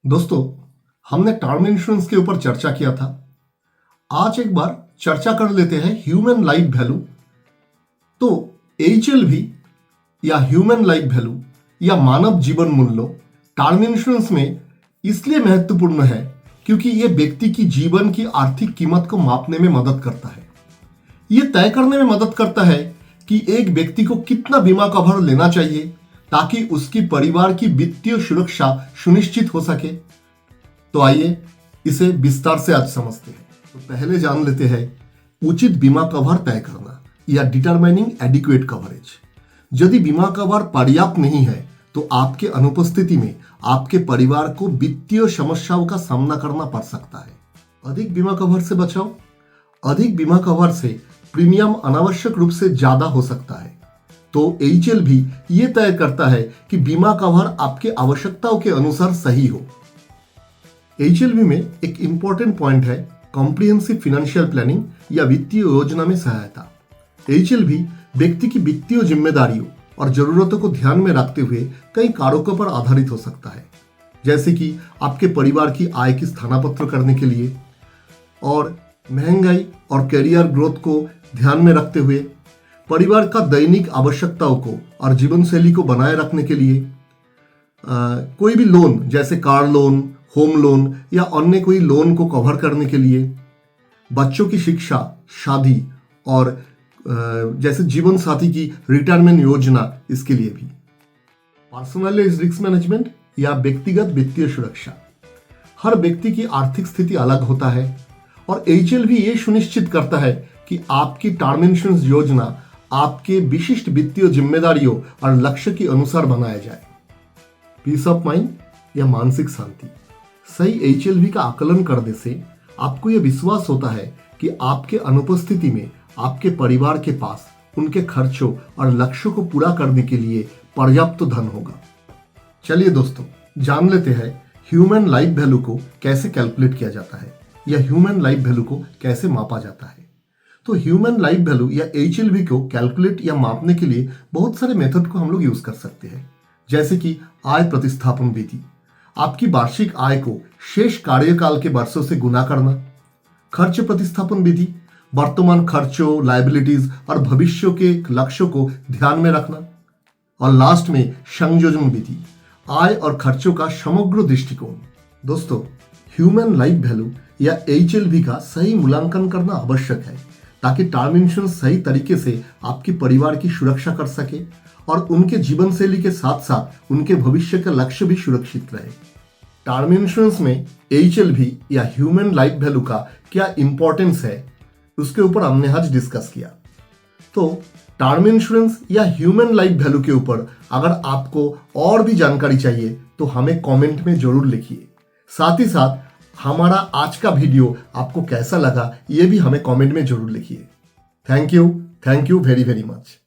दोस्तों, हमने term insurance के ऊपर चर्चा किया था। आज एक बार चर्चा कर लेते हैं ह्यूमन लाइफ वैल्यू। तो HLV या ह्यूमन लाइफ वैल्यू या मानव जीवन मूल्य टर्म इंश्योरेंस में इसलिए महत्वपूर्ण है क्योंकि यह व्यक्ति की जीवन की आर्थिक कीमत को मापने में मदद करता है। यह तय करने में मदद करता है कि एक व्यक्ति को कितना बीमा कवर लेना चाहिए ताकि उसकी परिवार की वित्तीय सुरक्षा सुनिश्चित हो सके। तो आइए इसे विस्तार से आज समझते हैं। तो पहले जान लेते हैं उचित बीमा कवर तय करना या डिटरमाइनिंग एडिक्वेट कवरेज। यदि बीमा कवर पर्याप्त नहीं है तो आपके अनुपस्थिति में आपके परिवार को वित्तीय समस्याओं का सामना करना पड़ सकता है। अधिक बीमा कवर से बचाओ। अधिक बीमा कवर से प्रीमियम अनावश्यक रूप से ज्यादा हो सकता है। तो HLV ये तय करता है कि बीमा कवर आपके आवश्यकताओं के अनुसार सही हो। HLV में एक इंपॉर्टेंट पॉइंट है कॉम्प्रिहेंसिव फाइनेंशियल प्लानिंग या वित्तीय योजना में सहायता। HLV व्यक्ति की वित्तीय जिम्मेदारियों और जरूरतों को ध्यान में रखते हुए कई कारकों पर आधारित हो सकता है, जैसे कि आपके परिवार की आय की स्थानापन्न करने के लिए और महंगाई और करियर ग्रोथ को ध्यान में रखते हुए परिवार का दैनिक आवश्यकताओं को और जीवन शैली को बनाए रखने के लिए कोई भी लोन जैसे कार लोन, होम लोन या अन्य कोई लोन को कवर करने के लिए, बच्चों की शिक्षा, शादी और जैसे जीवन साथी की रिटायरमेंट योजना, इसके लिए भी पर्सनलाइज्ड रिस्क मैनेजमेंट या व्यक्तिगत वित्तीय सुरक्षा। हर व्यक्ति की आर्थिक स्थिति अलग होता है और HLV ये सुनिश्चित करता है कि आपकी टर्म इंश्योरेंस योजना आपके विशिष्ट वित्तीय जिम्मेदारियों और लक्ष्य के अनुसार बनाया जाए। पीस ऑफ माइंड या मानसिक शांति। सही HLV का आकलन करने से आपको यह विश्वास होता है कि आपके अनुपस्थिति में आपके परिवार के पास उनके खर्चों और लक्ष्यों को पूरा करने के लिए पर्याप्त धन होगा। चलिए दोस्तों, जान लेते हैं ह्यूमन लाइफ वैल्यू को कैसे कैलकुलेट किया जाता है या ह्यूमन लाइफ वैल्यू को कैसे मापा जाता है। तो ह्यूमन लाइफ वैल्यू या HLV को कैलकुलेट या मापने के लिए बहुत सारे मेथड को हम लोग यूज कर सकते हैं, जैसे कि आय प्रतिस्थापन विधि, आपकी वार्षिक आय को शेष कार्यकाल के वर्षों से गुना करना, खर्च प्रतिस्थापन विधि, वर्तमान खर्चों, लायबिलिटीज और भविष्य के लक्ष्यों को ध्यान में रखना, और लास्ट में संयोजन विधि, आय और खर्चों का समग्र दृष्टिकोण। दोस्तों, ह्यूमन लाइफ वैल्यू या HLV का सही मूल्यांकन करना आवश्यक है ताकि टर्म इंश्योरेंस सही तरीके से आपके परिवार की सुरक्षा कर सके और उनके जीवन शैली के साथ साथ उनके भविष्य का लक्ष्य भी सुरक्षित रहे। टर्म इंश्योरेंस में HLV या ह्यूमन लाइफ वैल्यू का क्या इंपॉर्टेंस है, उसके ऊपर हमने आज डिस्कस किया। तो टर्म इंश्योरेंस या ह्यूमन लाइफ वैल्यू के ऊपर अगर आपको और भी जानकारी चाहिए तो हमें कमेंट में जरूर लिखिए। साथ ही साथ हमारा आज का वीडियो आपको कैसा लगा ये भी हमें कमेंट में जरूर लिखिए। Thank you very very much.